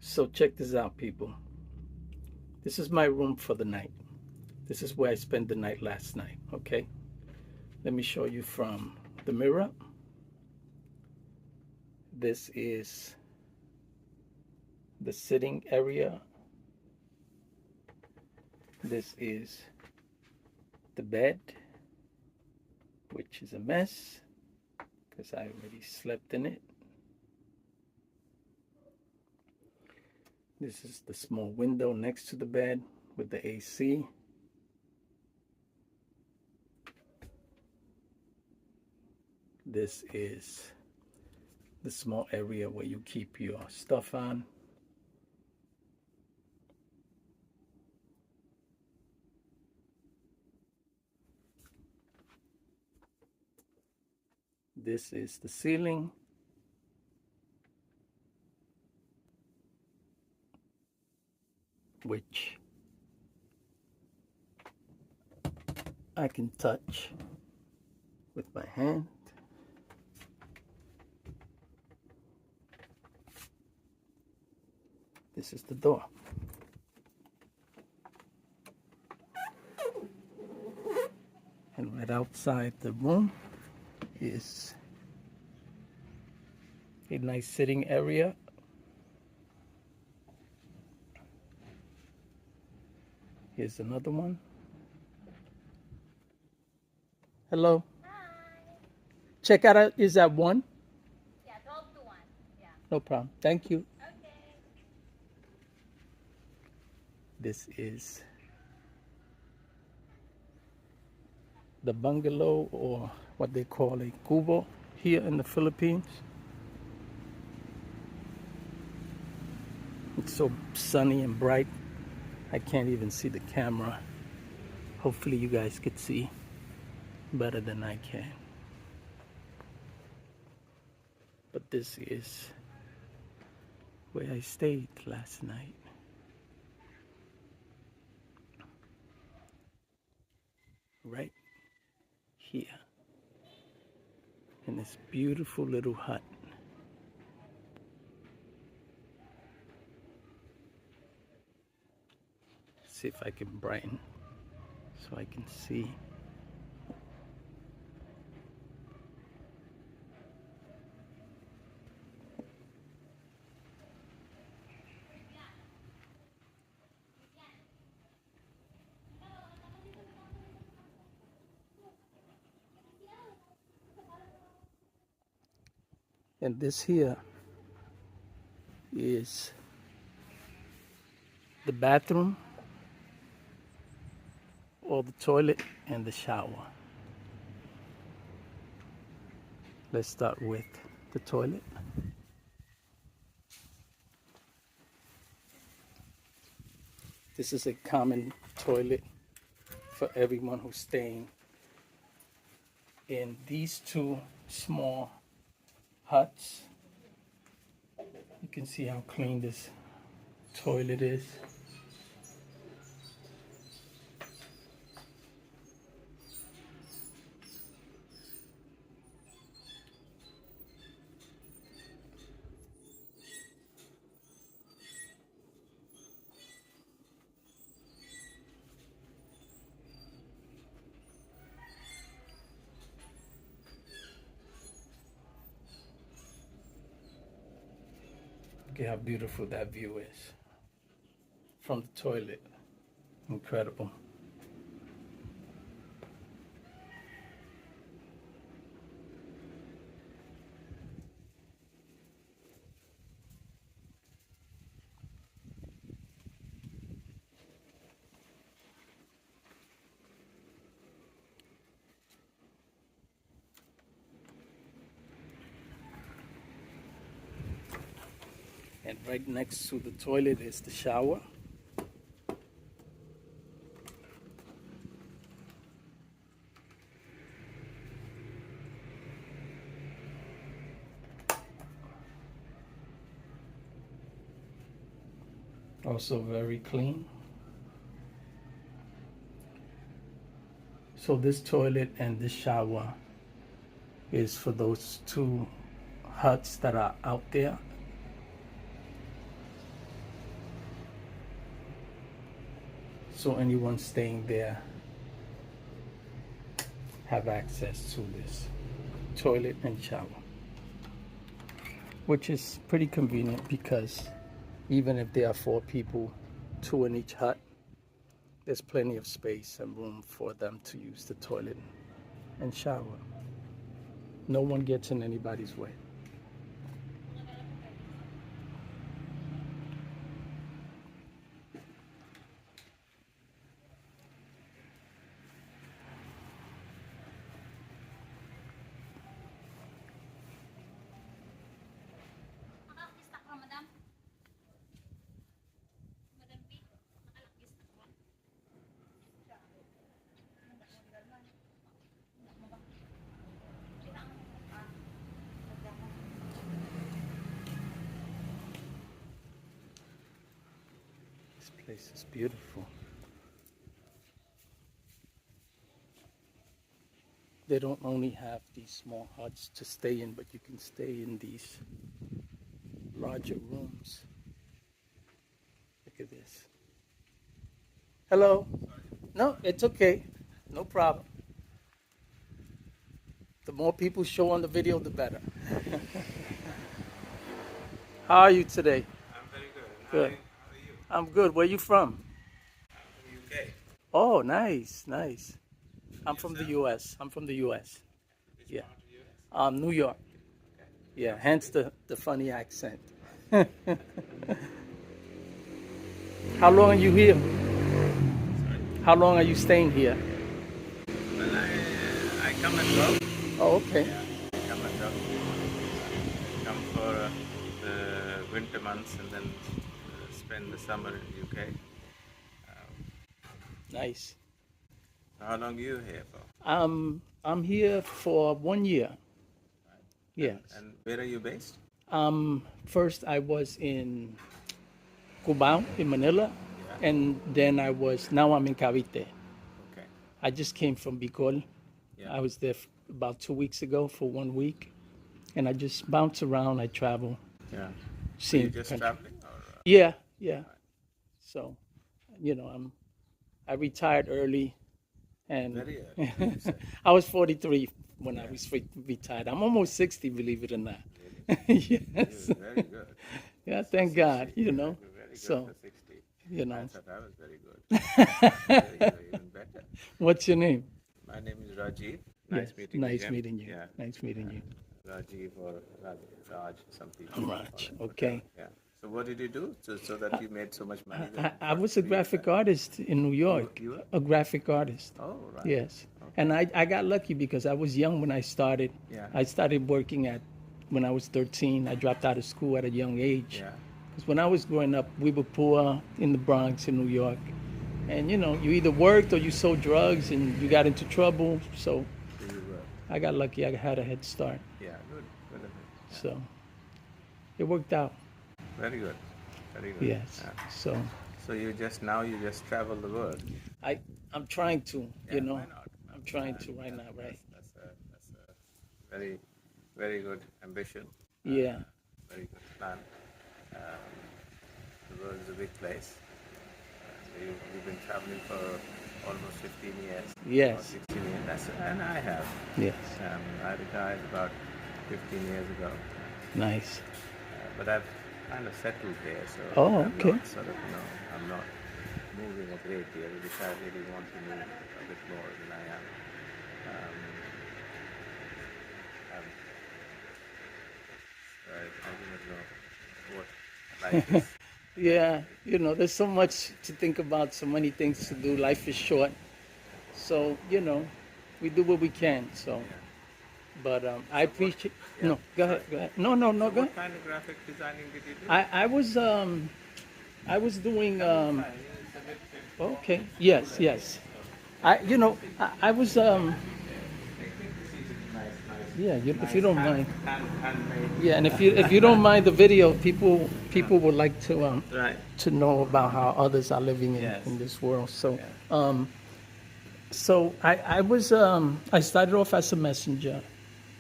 So check this out, people. This is my room for the night. This is where I spent the night last night, okay? Let me show you from the mirror. This is the sitting area. This is the bed, which is a mess because I already slept in it. This is the small window next to the bed with the AC. This is the small area where you keep your stuff on. This is the ceiling. Which I can touch with my hand. This is the door. And right outside the room is a nice sitting area. Here's another one. Hello. Hi. Check out, is that one? Yeah, 12 to 1. Yeah. No problem. Thank you. Okay. This is the bungalow, or what they call a Kubo here in the Philippines. It's so sunny and bright, I can't even see the camera. Hopefully you guys could see better than I can. But this is where I stayed last night. Right here in this beautiful little hut. See if I can brighten so I can see. And this here is the bathroom, or the toilet and the shower. Let's start with the toilet. This is a common toilet for everyone who's staying in these two small huts. You can see how clean this toilet is. Look at how beautiful that view is from the toilet. Incredible. And right next to the toilet is the shower. Also very clean. So this toilet and this shower is for those two huts that are out there. so anyone staying there have access to this toilet and shower, which is pretty convenient because even if there are 4 people, 2 in each hut, there's plenty of space and room for them to use the toilet and shower. No one gets in anybody's way. Nakalakista ka, madam? Madam B, nakalakista ka. This place is beautiful. They don't only have these small huts to stay in, but you can stay in these larger rooms. Look at this. Hello. No, it's okay. No problem. The more people show on the video, the better. How are you today? I'm very good. Good. How are you? I'm good. Where you from? I'm from UK. Oh, nice, nice. I'm from the U.S. I'm from the U.S. Which Yeah. part of US? New York. Yeah, hence the funny accent. How long are you here? Sorry. How long are you staying here? Well, I come and go. Oh, okay. Yeah, I come and go. Come for the winter months and then spend the summer in UK. Nice. How long are you here for? I'm here for 1 year. Yes. And where are you based? First I was in Kubo in Manila, Yeah. and then now I'm in Cavite. Okay. I just came from Bicol. Yeah. I was there about 2 weeks ago for 1 week, and I just bounce around. I travel, Yeah. So seeing you just country. traveling or? Yeah, yeah. So, I retired early, and Very early, you said. I was 43 when I was retired. I'm almost 60, believe it or not. Yes. Very good. Yeah, thank God. Very good So, for 60. you I know. thought I was very good. Even better. What's your name? My name is Rajiv. Nice Yes, meeting nice you. meeting you. Yeah. Nice meeting you. Rajiv or Raj, some people. Raj, call it. okay. Yeah. So what did you do so that you made so much money? I was a graphic artist in New York. You were? A graphic artist. Oh, right. Yes. And I got lucky because I was young when I started. Yeah. I started working when I was 13. I dropped out of school at a young age. Yeah. Because when I was growing up, we were poor in the Bronx in New York. And, you either worked or you sold drugs and you got into trouble. So So you were. I got lucky. I had a head start. Yeah, good. Good of it. Yeah. So it worked out. Very good. Very good. Yes. Yeah. So you just travel the world. I'm trying to, Yeah, why not? I'm trying to right now, right? That's a very, very good ambition. Yeah. Very good plan. The world is a big place. You've been traveling for almost 15 years. Yes. Or 16 years. And I have. Yes. I retired about 15 years ago. Nice. But I've kind of settled here, so Oh, I'm okay. not I'm not moving a great deal, which I really want to move a bit more than I am. I do not know what life is. Yeah, there's so much to think about, so many things to do. Life is short. So, we do what we can. So, but I appreciate. yeah. No, go ahead. No, go What ahead. kind of graphic designing did you do? I was doing. Fine, it's a bit Okay. Yes. I was. Yeah, if you don't mind. handmade. Yeah, and if you don't mind the video, people would like to Right. to know about how others are living Yes. in this world. So, Yeah. so I started off as a messenger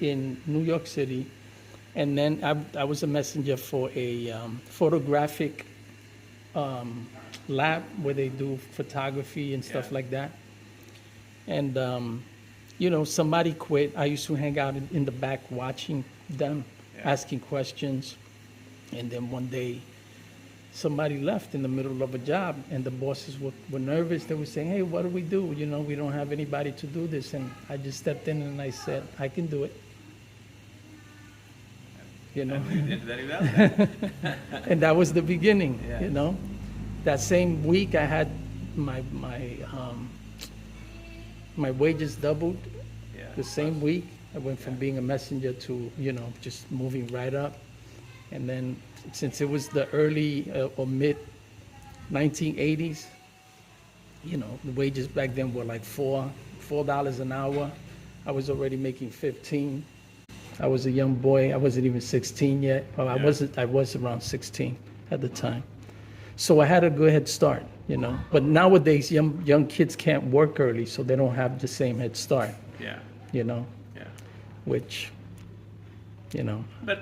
in New York City, and then I was a messenger for a photographic lab where they do photography and stuff Yeah. like that. And somebody quit. I used to hang out in the back watching them, Yeah. asking questions. And then one day, somebody left in the middle of a job, and the bosses were nervous. They were saying, "Hey, what do? We don't have anybody to do this." And I just stepped in and I said, "I can do it." You know, And you did very well then. and that was the beginning. Yes. You know, that same week I had my my wages doubled. Yeah. The same week I went from being a messenger to just moving right up. And then since it was the early or mid 1980s, the wages back then were like $4 an hour. I was already making 15. I was a young boy. I wasn't even 16 yet. Well, Yeah. I was around 16 at the time. So I had a good head start, But nowadays, young kids can't work early, so they don't have the same head start, Yeah. Yeah. Which, But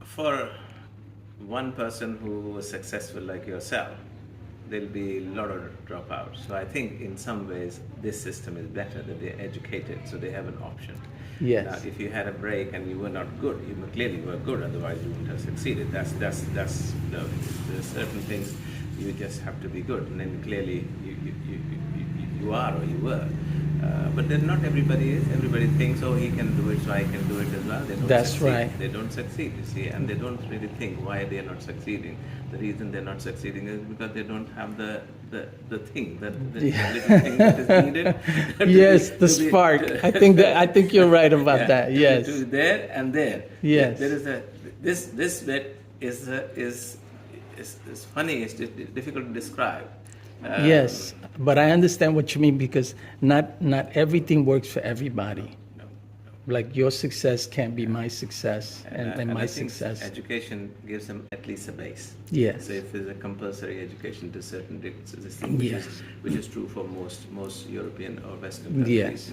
for one person who was successful like yourself, there'll be a lot of dropouts. So I think in some ways this system is better that they're educated, so they have an option. Yes. Now, if you had a break and you were not good, you clearly were good. Otherwise, you wouldn't have succeeded. That's the certain things you just have to be good, and then clearly you are or you were. But then not everybody is. Everybody thinks, oh, he can do it, so I can do it as well. They don't That's succeed. right. They don't succeed, you see, and they don't really think why they are not succeeding. The reason they're not succeeding is because they don't have the thing, the little thing that is needed. Yes, the spark. I think you're right about Yeah, that. Yes. to be there and there. Yes. There is this bit is funny. It's difficult to describe. Yes, but I understand what you mean, because not everything works for everybody. No. Like your success can't be my success, and my I think success. education gives them at least a base. Yes. So if there's a compulsory education to certain degrees, Yes. which is true for most European or Western countries. Yes.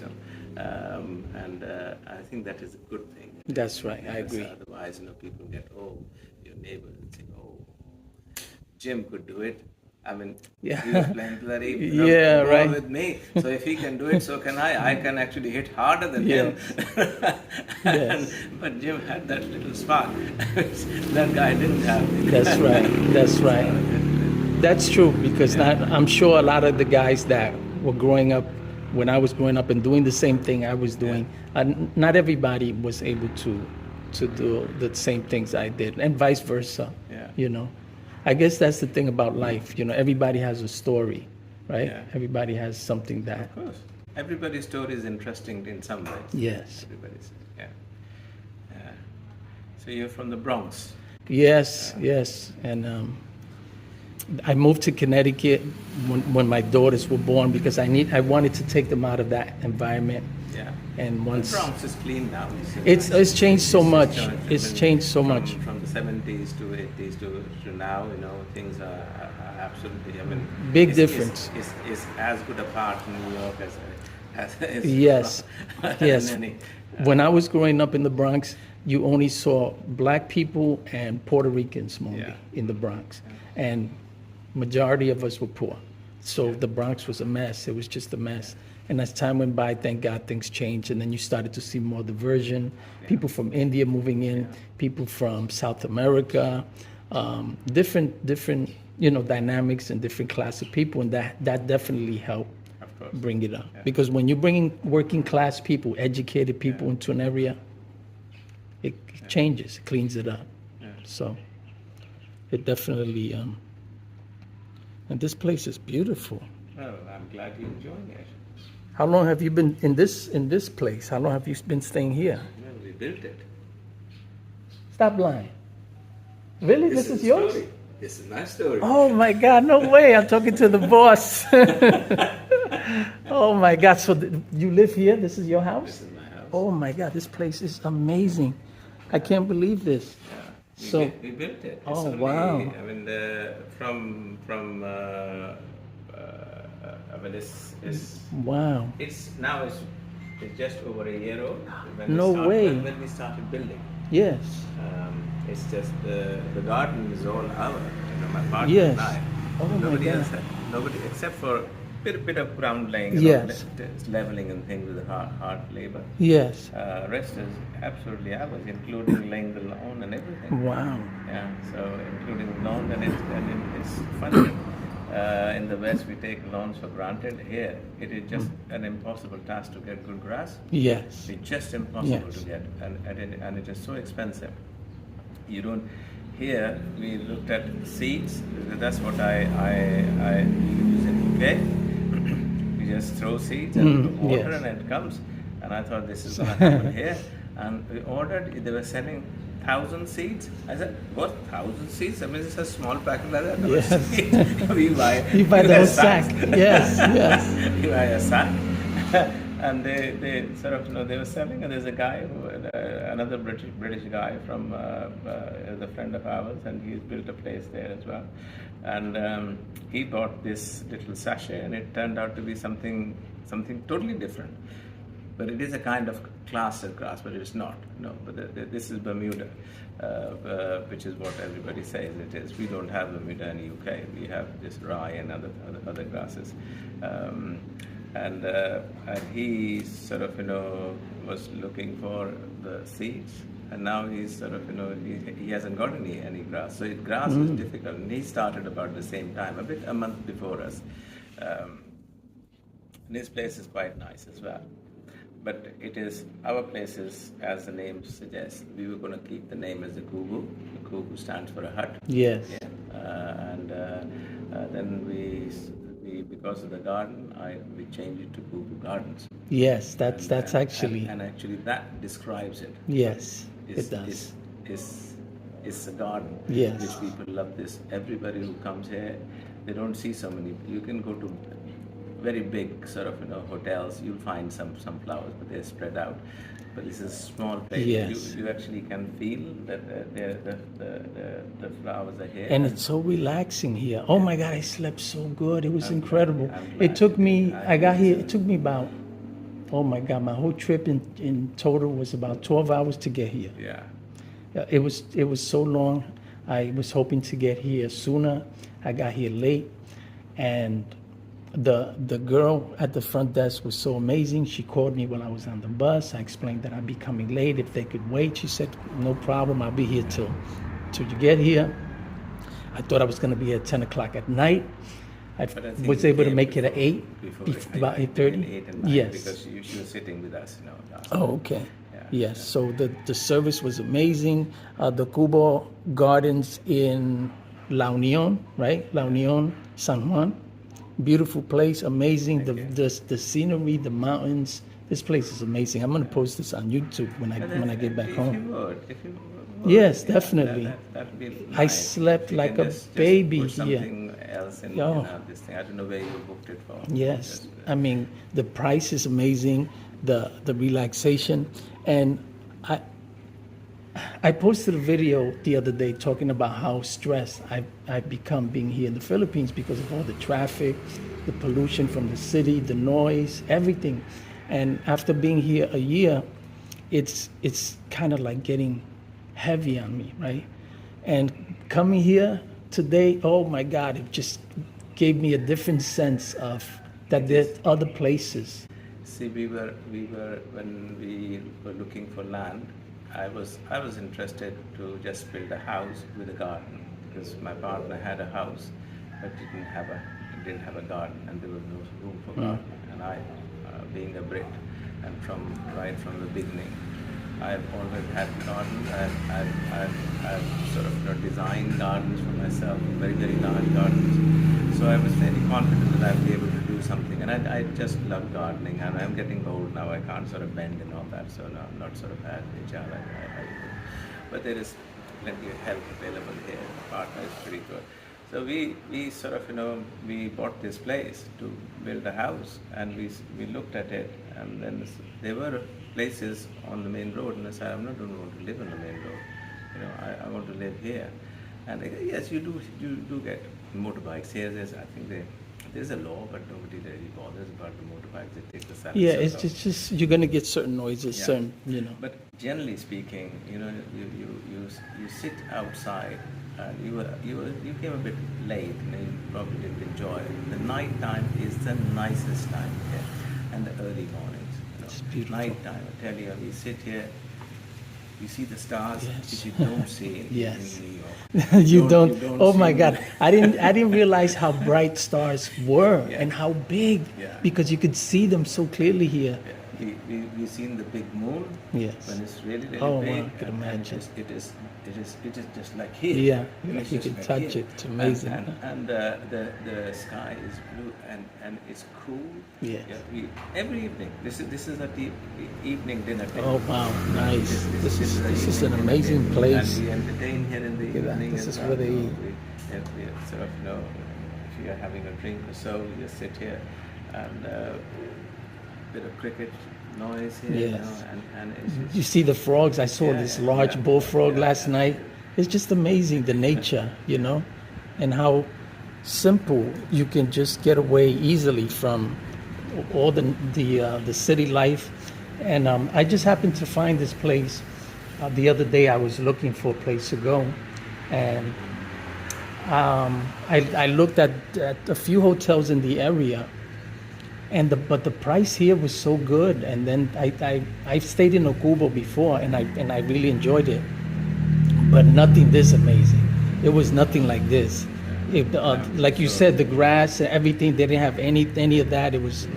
I think that is a good thing. That's right. I Because agree. Otherwise, people get, your neighbor and think, Jim could do it. I mean, Yeah. he was playing bloody Yeah, ball right. with me. So if he can do it, so can I. I can actually hit harder than him. Yes. But Jim had that little spark. That guy didn't have. That's right. That's right. That's true, because I'm sure a lot of the guys that were growing up when I was growing up and doing the same thing I was doing, not everybody was able to do the same things I did, and vice versa. Yeah. I guess that's the thing about life. Everybody has a story, right? Yeah. Everybody has something that. Of course. Everybody's story is interesting in some ways. Yes. Everybody's, yeah. So you're from the Bronx. Yes, yes. And I moved to Connecticut when my daughters were born, because I wanted to take them out of that environment. Yeah. And once The Bronx is clean now. it's changed so much. It's been changed so much. From the 70s to 80s to now, things are absolutely. I mean, Big difference. It's as good a part in New York as Yes, yes. any, When I was growing up in the Bronx, you only saw black people and Puerto Ricans mainly in the Bronx, and majority of us were poor. So the Bronx was a mess. It was just a mess. And as time went by, thank God, things changed, and then you started to see more diversion. People from India moving in, people from South America, different dynamics and different class of people, and that definitely helped bring it up. Because when you're bringing working class people, educated people into an area, it changes, it cleans it up. So it definitely, and this place is beautiful. Well, I'm glad you're enjoying it. How long have you been in this place? How long have you been staying here? Well, we built it. Stop lying. Really? This is the yours? story. This is my story. Oh my God, no way. I'm talking to the boss. Oh my God. So you live here? This is your house? This is my house. Oh my God, this place is amazing. I can't believe this. So We built it. It's Oh, only, wow. I mean, from I mean, it's wow. now it's just over a year old. No way. When we started building. Yes. It's just the garden is all our, my partner Yes. and I. Oh my Nobody God. else, nobody except for bit of ground laying, Yes. leveling and things with hard labor. Yes. Rest is absolutely ours, including laying the lawn and everything. Wow. Yeah, so including lawn, and it's funny. In the West, we take lawns for granted. Here, it is just an impossible task to get good grass. Yes. It's just impossible Yes. to get, and it is so expensive. You don't. Here, we looked at seeds. That's what I use in UK. We just throw seeds and put water, yes. and it comes. And I thought this is going to happen here. And we ordered. They were selling 1,000 seeds. I said, what, 1,000 seeds? I mean, it's a small packet like that. Yes. we buy. You buy the a whole sack. Yes. Yes. You buy a sack. And they sort of, they were selling, and there's a guy, another British guy from, is a friend of ours, and he's built a place there as well. And he bought this little sachet, and it turned out to be something totally different. But it is a kind of clustered grass, but it's not. No, but this is Bermuda, which is what everybody says it is. We don't have Bermuda in the UK. We have this rye and other grasses. And he sort of, was looking for the seeds, and now he's sort of, he hasn't got any grass. So grass is difficult, and he started about the same time, a month before us. And this place is quite nice as well. But it is, our place is, as the name suggests, we were going to keep the name as the Kubo. The Kubo stands for a hut. Yes. Yeah. And then we, because of the garden, we changed it to Kubo Gardens. Yes, that's actually. And actually that describes it. Yes, it does. It's a garden. Yes. Which people love this. Everybody who comes here, they don't see so many. You can go to very big sort of hotels, you'll find some flowers, but they're spread out. But this is a small place. Yes. You actually can feel that the flowers are here. And it's so relaxing here. Oh my God, I slept so good. It was incredible. It took me, I got here, it took me about, oh my God, my whole trip in total was about 12 hours to get here. Yeah. It was so long. I was hoping to get here sooner. I got here late, and the girl at the front desk was so amazing. She called me when I was on the bus. I explained that I'd be coming late if they could wait. She said, no problem, I'll be here till you get here. I thought I was going to be here at 10 o'clock at night. I was able to make it at 8, about 8:30. 8 and 9, yes. Because she was sitting with us, last Oh, okay. Yes, so the service was amazing. The Kubo Gardens in La Union, right? La Union, San Juan. Beautiful place, amazing. The scenery, the mountains. This place is amazing. I'm gonna post this on YouTube when I get back home. If you would. Yes, definitely. That'd be nice. I slept You like can a just baby put here. something else in this thing. I don't know where you booked it for. Yes, I mean the price is amazing, the relaxation, and I posted a video the other day talking about how stressed I've become being here in the Philippines because of all the traffic, the pollution from the city, the noise, everything. And after being here a year, it's kind of like getting heavy on me, right? And coming here today, oh my God, it just gave me a different sense of that there's other places. See, we were when we were looking for land. I was interested to just build a house with a garden because my partner had a house but didn't have a garden, and there was no room for garden. And I, being a Brit, and right from the beginning, I've always had gardens. I've sort of designed gardens for myself, very, very large gardens. So I was very confident that I'd be able to do something. And I just love gardening, and I'm getting old now. I can't sort of bend and all that, so no, I'm not sort of as agile as I would. But there is plenty of help available here. The partner is pretty good. So we sort of, we bought this place to build a house, and we looked at it, and then there were places on the main road, and I said, I'm not going to want to live on the main road. I want to live here. And yes, you do get motorbikes here. I think there's a law, but nobody really bothers about the motorbikes. They take the Yeah, silencers it's off. just you're gonna get certain noises, Yeah. certain, you know. But generally speaking, you sit outside, and you came a bit late, and you probably didn't enjoy it. The night time is the nicest time here, and the early mornings. It's beautiful. Night time, I tell you, we sit here. You see the stars, Yes. which you don't see in, Yes. in New York. You don't. Oh see my them. God! I didn't realize how bright stars were Yeah. and how big, Yeah. because you could see them so clearly here. Yeah. We've seen the big moon. Yes. When it's really, really Oh, big. wow, I could and imagine. It is just like here. Yeah, And like it's you just can like touch here. it. It's amazing. And the sky is blue and it's cool. Yes. Yeah, every evening. This is at the evening dinner table. Oh wow, nice. This is the an evening dinner amazing table. place. And we entertain here in the Look at that. evening. This as is well. where they So eat. we sort of, if you're having a drink or so, you just sit here and bit of cricket noise here, Yes. and it's just, You see the frogs. I saw Yeah, this yeah, large yeah. bullfrog Yeah, last yeah. night. It's just amazing, the nature, and how simple you can just get away easily from all the city life. And I just happened to find this place the other day. I was looking for a place to go, and I looked at a few hotels in the area, but the price here was so good. And then I've stayed in Kubo before, and I really enjoyed it, but nothing this amazing. It was nothing like this. Like you said, the grass and everything, they didn't have any of that. It was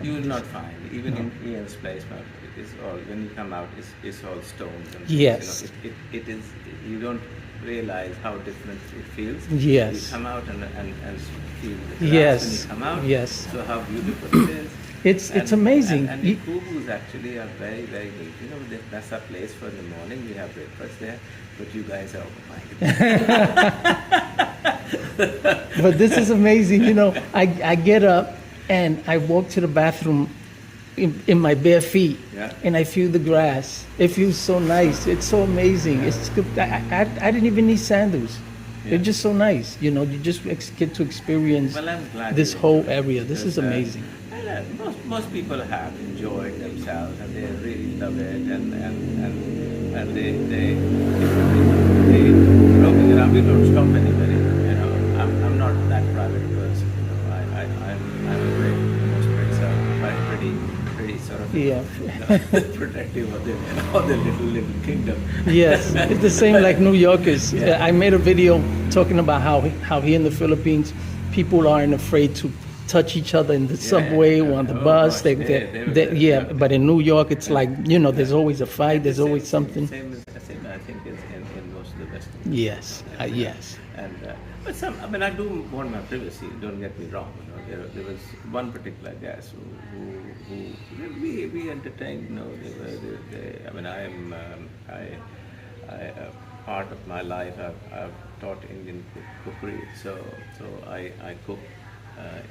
you will not find even in Ian's place. It's all when you come out, it's all stones and Yes. it is. You don't realize how different it feels. Yes. You come out and feel the grass Yes. when you come out. Yes. So how beautiful it is. It's amazing. And the Kubus actually are very, very good. That's our place for the morning. We have breakfast there, but you guys are open-minded. But this is amazing. I get up and I walk to the bathroom in my bare feet, Yeah. and I feel the grass. It feels so nice. It's so amazing. It's good. I didn't even need sandals. Yeah. They're just so nice. You just get to experience Well, I'm glad this you whole enjoyed it, area. This is because, amazing. Most people have enjoyed themselves and they really love it, and they roaming around. We don't stop anybody. I'm not that private person. I'm a very most pretty sort of Yeah. protective of the little kingdom. Yes, it's the same like New Yorkers. Yeah. I made a video talking about how here in the Philippines, people aren't afraid to touch each other in the subway or on the Oh, bus. gosh, Yeah, but in New York, it's like, there's always a fight, there's always something. Same I think is in most of the Western. Yes, yes. And but I do want my privacy. Don't get me wrong. There was one particular guest who we entertained. Part of my life I've taught Indian cookery. So I cook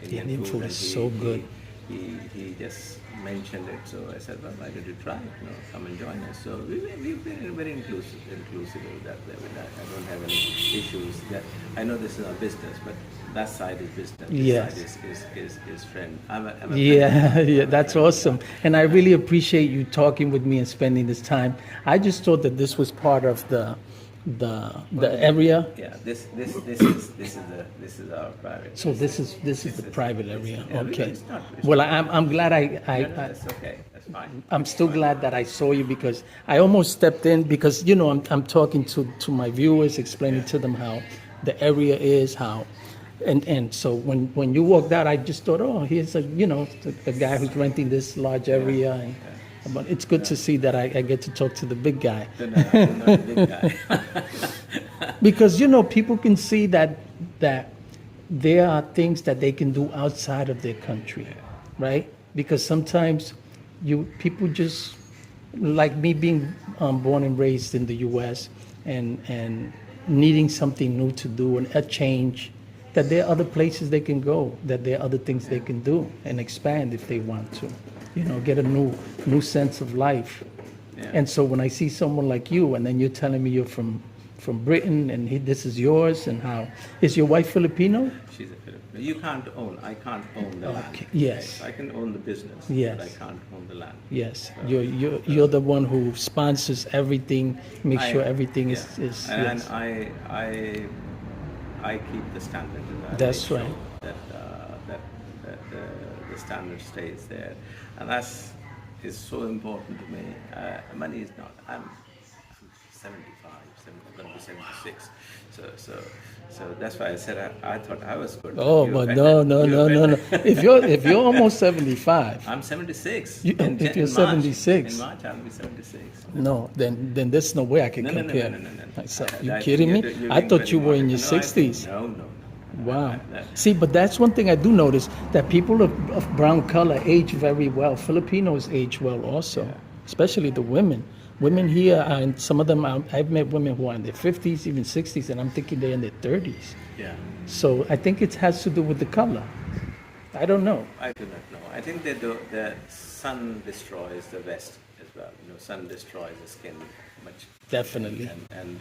Indian food. food and is so good. He just mentioned it, so I said, well, why don't you try it? Come and join us. So we've been very inclusive of that way. I don't have any issues. I know this is our business, but that side is business. This Yes. side is friend. I'm a friend. Yeah, that's awesome. And I really appreciate you talking with me and spending this time. I just thought that this was part of the area. Yeah, this is our private. So this is the private area. Okay. It's not, Well, I'm glad that's okay. That's fine. I'm still glad that I saw you, because I almost stepped in, because I'm talking to my viewers, explaining to them how the area is, and so when you walked out, I just thought, oh, here's a guy who's renting this large area, but it's good to see that I get to talk to the big guy. You're not a big guy. Because people can see that there are things that they can do outside of their country, right? Because sometimes people just, like me being born and raised in the U.S. and needing something new to do and a change, that there are other places they can go, that there are other things they can do and expand if they want to, get a new sense of life. Yeah. And so when I see someone like you, and then you're telling me you're from from Britain, and this is yours, and how is your wife Filipino? She's a Filipino. I can't own the land. Okay, yes. I can own the business, Yes. but I can't own the land. Yes, you're the one who sponsors everything, make sure everything is And yes. I keep the standard. And I That's make right. sure that the standard stays there, and that's is so important to me. Money is not. I'm 75, going to be 76. So that's why I said I thought I was good. Oh, You but offended- no. you offended. If you're almost 75, I'm 76. if you're 76, in March I'll be 76. no, then there's no way I can No, no, no, compare no, no, no, no. myself. I You think kidding me? you're I being thought you very were in your modest. No, I think- 60s. No. Wow. See, but that's one thing I do notice, that people of brown color age very well. Filipinos age well also, Yeah. especially the women. Women here, and some of them, I've met women who are in their 50s, even 60s, and I'm thinking they're in their 30s. Yeah. So I think it has to do with the color. I don't know. I do not know. I think the sun destroys the West as well. Sun destroys the skin much. Definitely. And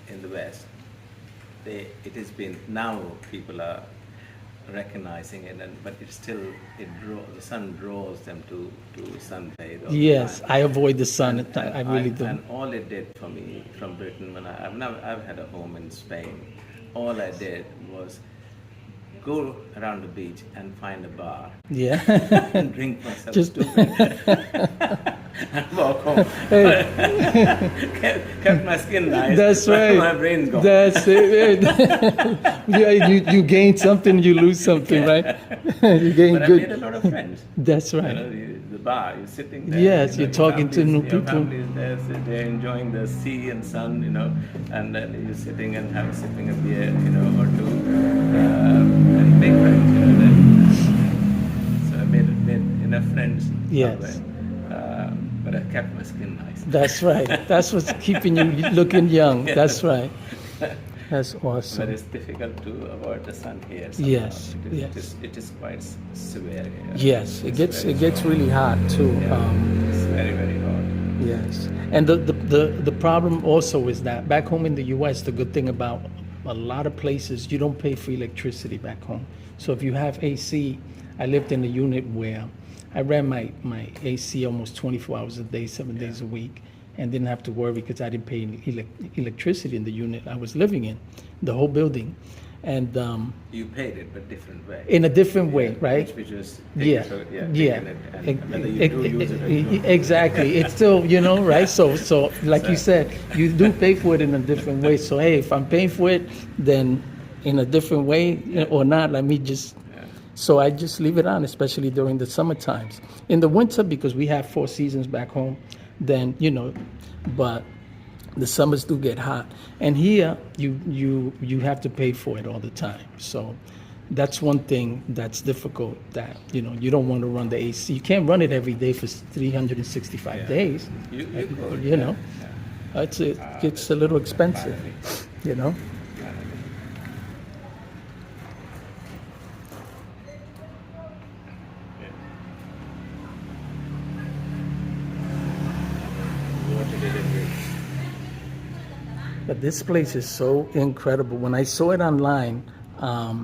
in the West, it has been, now people are recognizing it, but the sun draws them to sunbathe. all the Yes, time. I avoid the sun. And I really do. And all it did for me from Britain, when I've had a home in Spain, all I did was go around the beach and find a bar Yeah. and drink myself Just- stupid and walk home. kept my skin nice. That's but right. My brain's gone. That's it. Yeah, you gain something, you lose something, right? You gain But I good. made a lot of friends. That's right. The bar, you're sitting there. Yes, your you're talking to new your people. Family's there, so they're enjoying the sea and sun, and then you're sitting and sipping a beer, or two, and make friends, So I made enough friends. that Yes. way. But I kept my skin nice. That's right. That's what's keeping you looking young. That's right. That's But awesome. it's difficult to avoid the sun here. Somehow. Yes, It yes. is quite severe here. Yes, It's it very gets strong. really hot too. Yeah, it's very, very hot. Yes, and the problem also is that back home in the U.S., the good thing about a lot of places, you don't pay for electricity back home. So if you have AC, I lived in a unit where I ran my AC almost 24 hours a day, 7 days a week, and didn't have to worry because I didn't pay any electricity in the unit I was living in, the whole building, and You paid it, but different way. in a different way, right? Which was Yeah, taking yeah. it and whether you do use it or not. Exactly. It's still, right? So like you said, you do pay for it in a different way. So hey, if I'm paying for it, then in a different way or not, let me just. So I just leave it on, especially during the summer times. In the winter, because we have 4 seasons back home, then but the summers do get hot, and here you have to pay for it all the time. So that's one thing that's difficult. That you don't want to run the AC. You can't run it every day for 365 days. You could, It gets a little expensive. What did it do? But this place is so incredible. When I saw it online. Are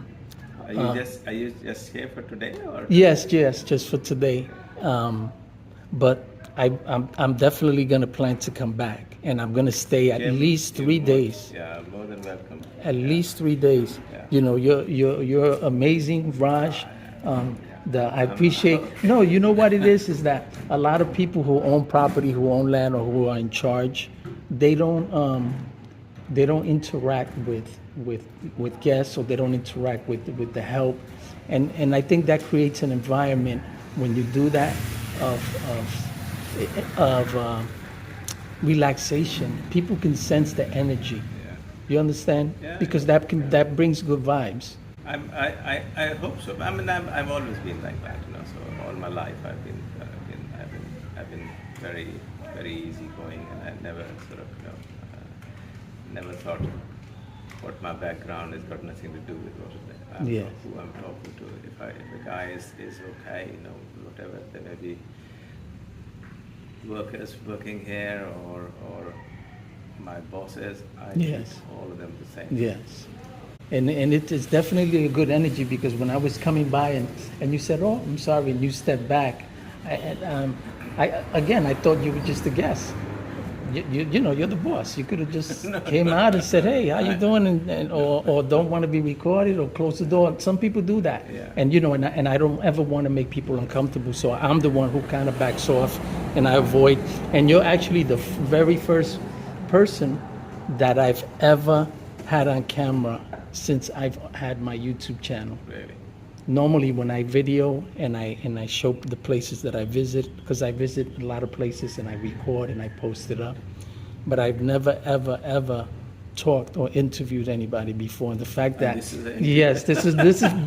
you just here for today, or? Yes, just for today. But I'm definitely gonna plan to come back, and I'm gonna stay at least 3 days. Yeah, more than welcome. At least 3 days. You're amazing, Raj. I appreciate. No, you know what it is that a lot of people who own property, who own land, or who are in charge, they don't interact with guests, or they don't interact with the help, and I think that creates an environment when you do that of relaxation. People can sense the energy. You understand? Yeah, because that brings good vibes. I hope so. I mean, I've always been like that, So all my life I've been very, very easygoing, and I never sort of never thought what my background has got nothing to do with Yes. who I'm talking to. If the guy is okay, whatever, there may be workers working here or my bosses, I Yes. treat all of them the same. Yes. And it is definitely a good energy because when I was coming by and you said, "Oh, I'm sorry," and you stepped back, I thought you were just a guest. You know, you're the boss. You could have just came out and said, "Hey, how you doing?" Or don't want to be recorded or close the door. Some people do that. Yeah. And you know, and I don't ever want to make people uncomfortable. So I'm the one who kind of backs off and I avoid. And you're actually the very first person that I've ever had on camera since I've had my YouTube channel. Really. Normally when I video and I show the places that I visit, because I visit a lot of places and I record and I post it up, but I've never ever talked or interviewed anybody before. And the fact that this is an yes, this is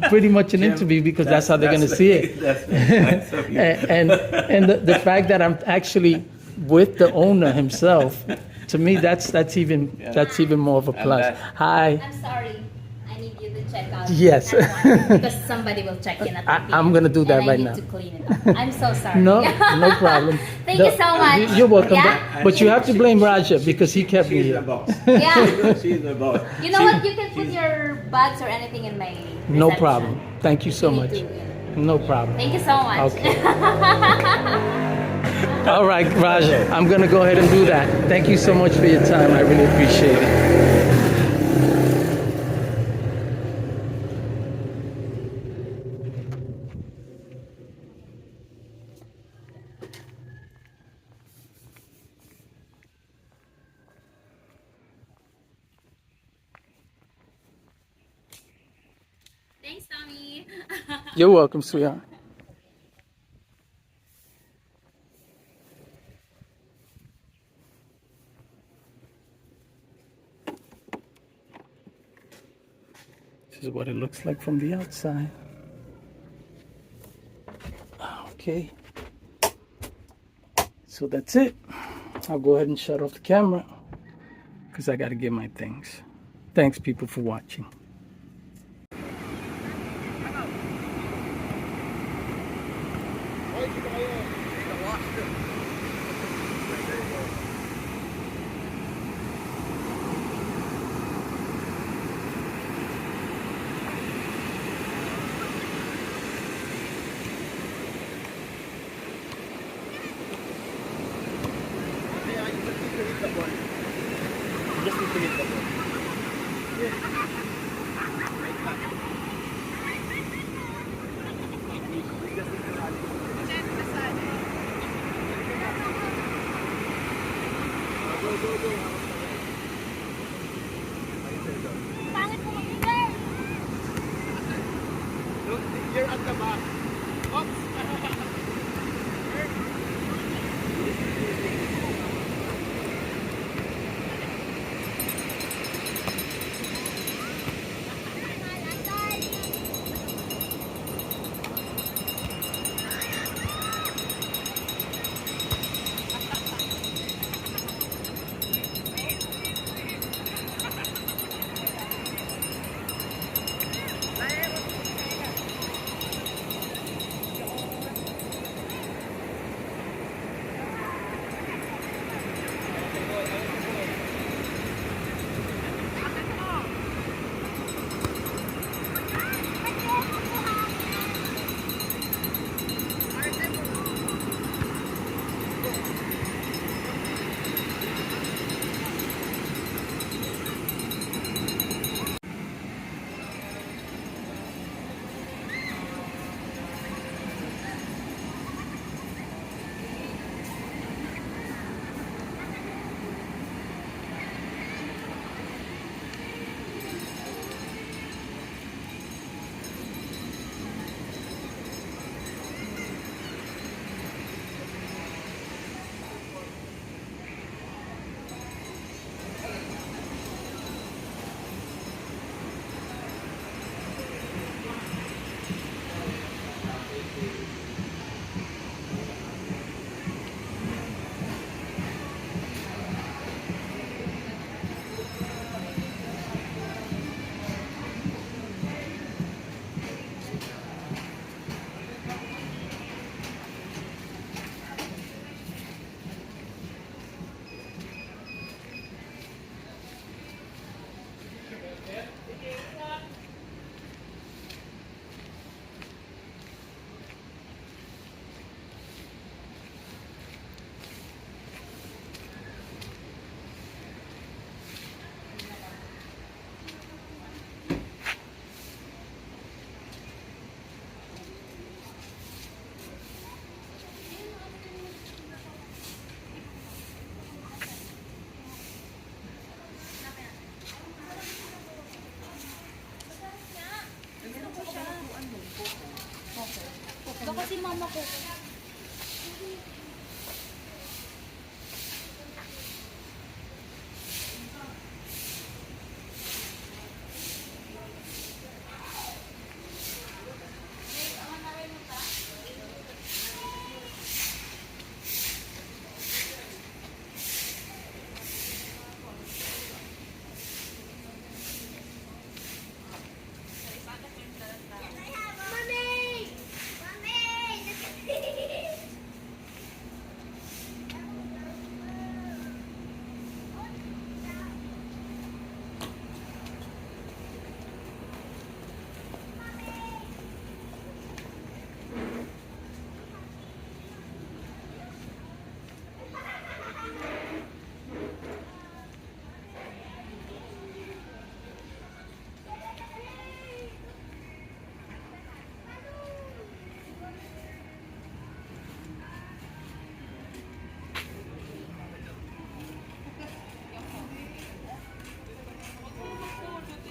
pretty much an interview because that's how they're going to see it. That's okay. And the fact that I'm actually with the owner himself, to me that's even more of a plus. that- Hi. I'm sorry. I need you to check out. Yes. that one, because somebody will check in at 3 p.m. I'm gonna do that and right I now. need to clean it up. I'm so sorry. No, no problem. Thank you so much. You're welcome. Yeah? But you have to blame Raja because he kept me She's the here. boss. Yeah. She's the boss. You know what? You can put your bags or anything in my No reception. problem. Thank you so Me much. too. No problem. Thank you so much. Okay. All right, Raja, I'm going to go ahead and do that. Thank you so much for your time. I really appreciate it. Thanks, Tommy. You're welcome, sweetheart. This is what it looks like from the outside. Okay. So that's it. I'll go ahead and shut off the camera because I got to get my things. Thanks, people, for watching. You're at the back. Oops.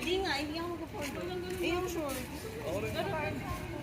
Hindi nga, hindi ako mag-afford. Eh, yung short.